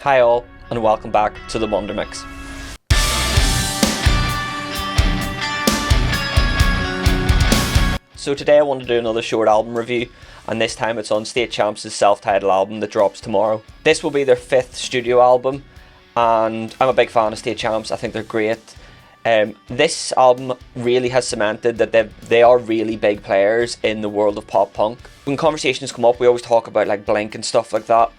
Hi all, and welcome back to the Wonder Mix. So today I want to do another short album review, and this time it's on State Champs' self-titled album that drops tomorrow. This will be their 5th studio album, and I'm a big fan of State Champs. I think they're great. This album really has cemented that they are really big players in the world of pop punk. When conversations come up, we always talk about like Blink and stuff like that.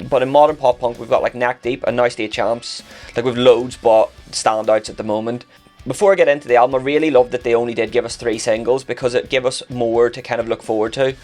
But in modern pop punk, we've got like Neck Deep and now State Champs. Like we've loads, but standouts at the moment. Before I get into the album, I really love that they only did give us 3 singles because it gave us more to kind of look forward to.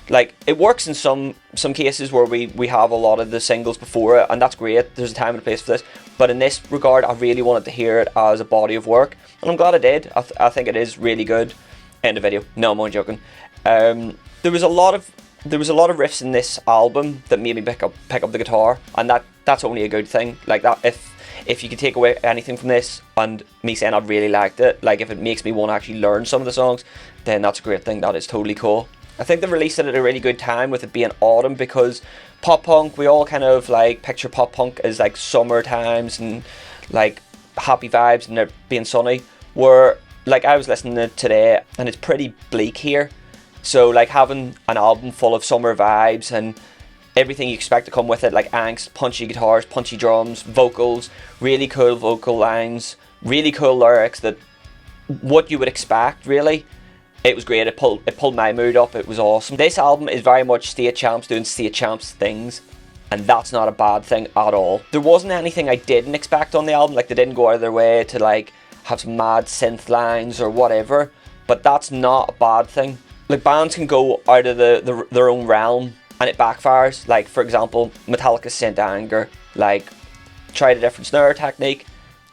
Like it works in some cases where we have a lot of the singles before it, and that's great. There's a time and a place for this. But in this regard, I really wanted to hear it as a body of work, and I'm glad I did. I think it is really good. End of video. No, I'm only joking. There was a lot of riffs in this album that made me pick up the guitar, and that's only a good thing. Like that, if you could take away anything from this, and me saying I really liked it, like if it makes me want to actually learn some of the songs, then that's a great thing. That is totally cool. I think they released it at a really good time with it being autumn, because pop punk, we all kind of like picture pop punk as like summer times and like happy vibes and it being sunny, where like I was listening to it today and it's pretty bleak here. So like having an album full of summer vibes and everything you expect to come with it, like angst, punchy guitars, punchy drums, vocals, really cool vocal lines, really cool lyrics, that what you would expect really. It was great. It pulled my mood up. It was awesome. This album is very much State Champs doing State Champs things, and that's not a bad thing at all. There wasn't anything I didn't expect on the album. Like they didn't go out of their way to like have some mad synth lines or whatever, but that's not a bad thing. Like bands can go out of their own realm and it backfires. Like for example, Metallica's Saint Anger, like tried a different snare technique,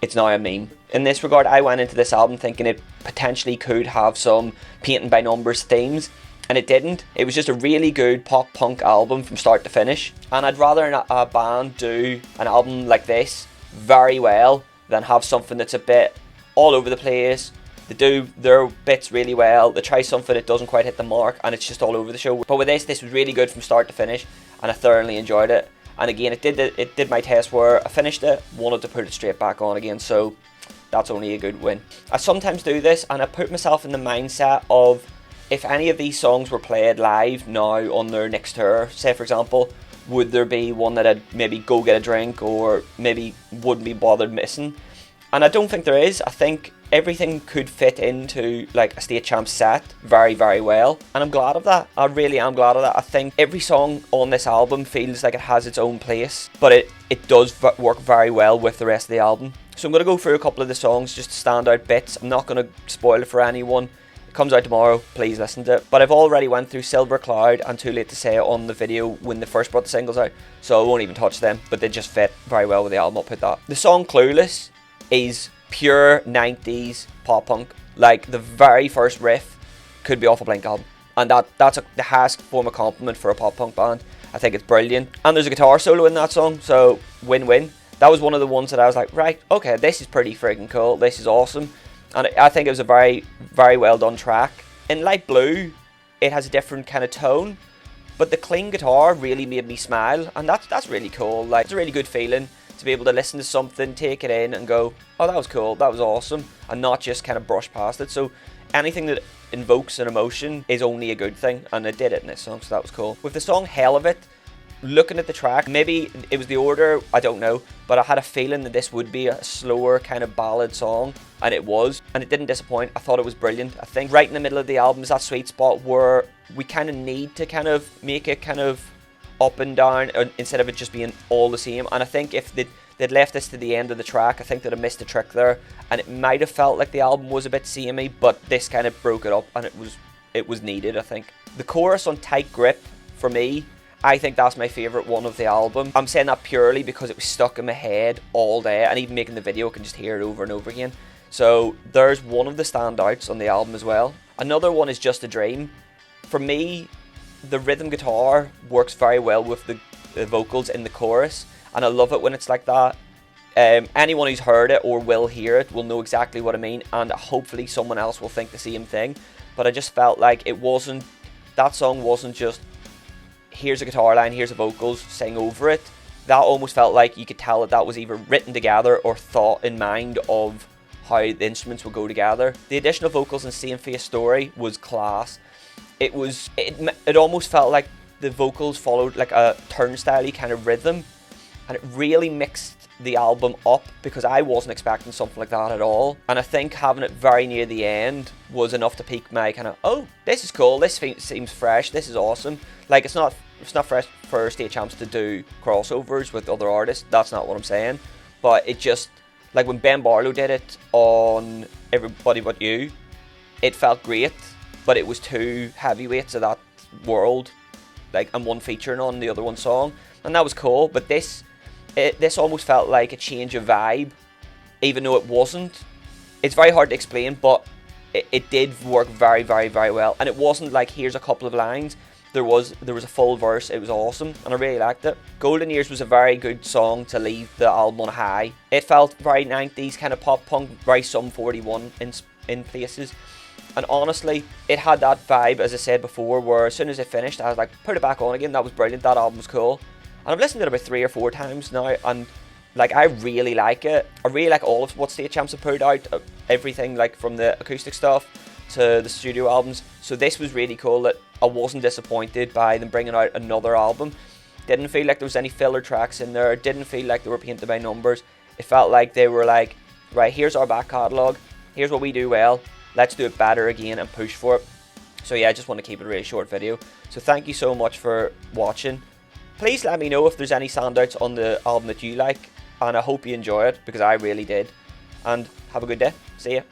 it's now a meme. In this regard, I went into this album thinking it potentially could have some painting by numbers themes, and it didn't. It was just a really good pop punk album from start to finish, and I'd rather a band do an album like this very well than have something that's a bit all over the place. They do their bits really well, they try something that doesn't quite hit the mark, and it's just all over the show. But with this was really good from start to finish, and I thoroughly enjoyed it. And again, it did my test where I finished it, wanted to put it straight back on again, so that's only a good win. I sometimes do this, and I put myself in the mindset of if any of these songs were played live now on their next tour, say for example, would there be one that I'd maybe go get a drink or maybe wouldn't be bothered missing? And I don't think there is. I think everything could fit into like a State Champs set very, very well, and I'm glad of that. I really am glad of that. I think every song on this album feels like it has its own place, but it does work very well with the rest of the album. So I'm going to go through a couple of the songs, just standout bits. I'm not going to spoil it for anyone. It comes out tomorrow, please listen to it. But I've already went through Silver Cloud and Too Late to Say It on the video when they first brought the singles out, so I won't even touch them, but they just fit very well with the album, I'll put that. The song Clueless is pure 90s pop punk. Like the very first riff could be off a Blink album, and that's the highest form of compliment for a pop punk band. I think it's brilliant, and there's a guitar solo in that song, so win-win. That was one of the ones that I was like, right, okay, this is pretty freaking cool, this is awesome. And I think it was a very, very well done track. In Light Blue, it has a different kind of tone, but the clean guitar really made me smile, and that's really cool. Like, it's a really good feeling to be able to listen to something, take it in and go, oh, that was cool, that was awesome, and not just kind of brush past it. So anything that invokes an emotion is only a good thing, and it did it in this song, so that was cool. With the song Hell of It, looking at the track, maybe it was the order, I don't know, but I had a feeling that this would be a slower kind of ballad song, and it was, and it didn't disappoint. I thought it was brilliant. I think right in the middle of the album is that sweet spot where we kind of need to kind of make it kind of up and down instead of it just being all the same. And I think if they'd left this to the end of the track, I think they'd have missed a trick there, and it might have felt like the album was a bit samey, but this kind of broke it up, and it was needed, I think. The chorus on Tight Grip, for me, I think that's my favourite one of the album. I'm saying that purely because it was stuck in my head all day, and even making the video I can just hear it over and over again. So there's one of the standouts on the album as well. Another one is Just a Dream. For me, the rhythm guitar works very well with the vocals in the chorus, and I love it when it's like that. Anyone who's heard it or will hear it will know exactly what I mean, and hopefully someone else will think the same thing. But I just felt like that song wasn't just here's a guitar line, here's the vocals, sing over it. that almost felt like you could tell that that was either written together or thought in mind of how the instruments would go together. The additional vocals in Same Face Story was class. It almost felt like the vocals followed like a turnstile kind of rhythm, and it really mixed the album up, because I wasn't expecting something like that at all. And I think having it very near the end was enough to pique my kind of, oh, this is cool, this seems fresh, this is awesome. Like, it's not fresh for State Champs to do crossovers with other artists, that's not what I'm saying, but it just, like when Ben Barlow did it on Everybody But You, it felt great, but it was two heavyweights of that world, like, and one featuring on the other one song, and that was cool. But this almost felt like a change of vibe, even though it wasn't. It's very hard to explain, but it did work very, very, very well. And it wasn't like, here's a couple of lines. There was a full verse. It was awesome, and I really liked it. Golden Years was a very good song to leave the album on a high. It felt very 90s kind of pop punk, very Sum 41 in places. And honestly, it had that vibe, as I said before, where as soon as it finished, I was like, put it back on again. That was brilliant. That album was cool. And I've listened to it about 3 or 4 times now, and like, I really like it. I really like all of what State Champs have put out, everything, like from the acoustic stuff to the studio albums. So this was really cool that I wasn't disappointed by them bringing out another album. Didn't feel like there was any filler tracks in there. Didn't feel like they were painted by numbers. It felt like they were like, right, here's our back catalogue. Here's what we do well. Let's do it better again and push for it. So yeah, I just want to keep it a really short video. So thank you so much for watching. Please let me know if there's any standouts on the album that you like, and I hope you enjoy it, because I really did. And have a good day. See ya.